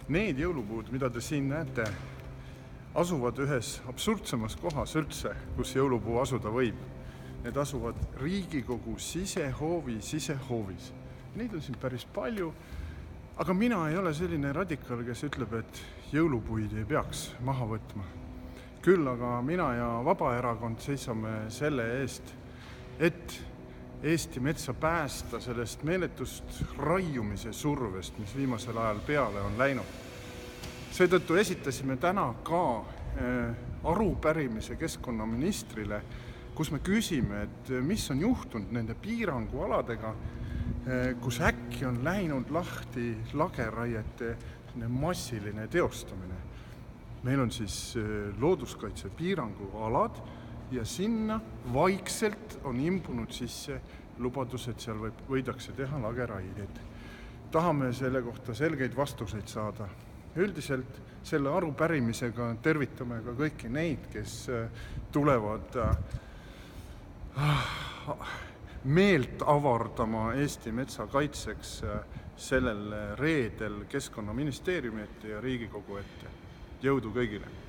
Need jõulupuud, mida te siin näete, asuvad ühes absurdsemas kohas üldse, kus jõulupuu asuda võib. Need asuvad Riigikogu sisehoovis. Neid on siin päris palju, aga mina ei ole selline radikal, kes ütleb, et jõulupuid ei peaks maha võtma. Küll aga mina ja Vabaerakond seisame selle eest, et Eesti metsa päästa sellest meeletust raiumise survest, mis viimasel ajal peale on läinud. Seetõttu esitasime täna ka arupärimise keskkonnaministrile, kus me küsime, et mis on juhtunud nende piirangualadega, kus äkki on läinud lahti lageraiete massiline teostamine. Meil on siis looduskaitse piirangualad ja sinna vaikselt on imbunud sisse lubadus, et seal võidakse teha lageraied. Tahame selle kohta selgeid vastuseid saada. Üldiselt selle arupärimisega tervitame ka kõiki neid, kes tulevad meelt avardama Eesti metsa kaitseks sellel reedel Keskkonnaministeeriumi ette ja Riigikogu ette. Jõudu kõigile!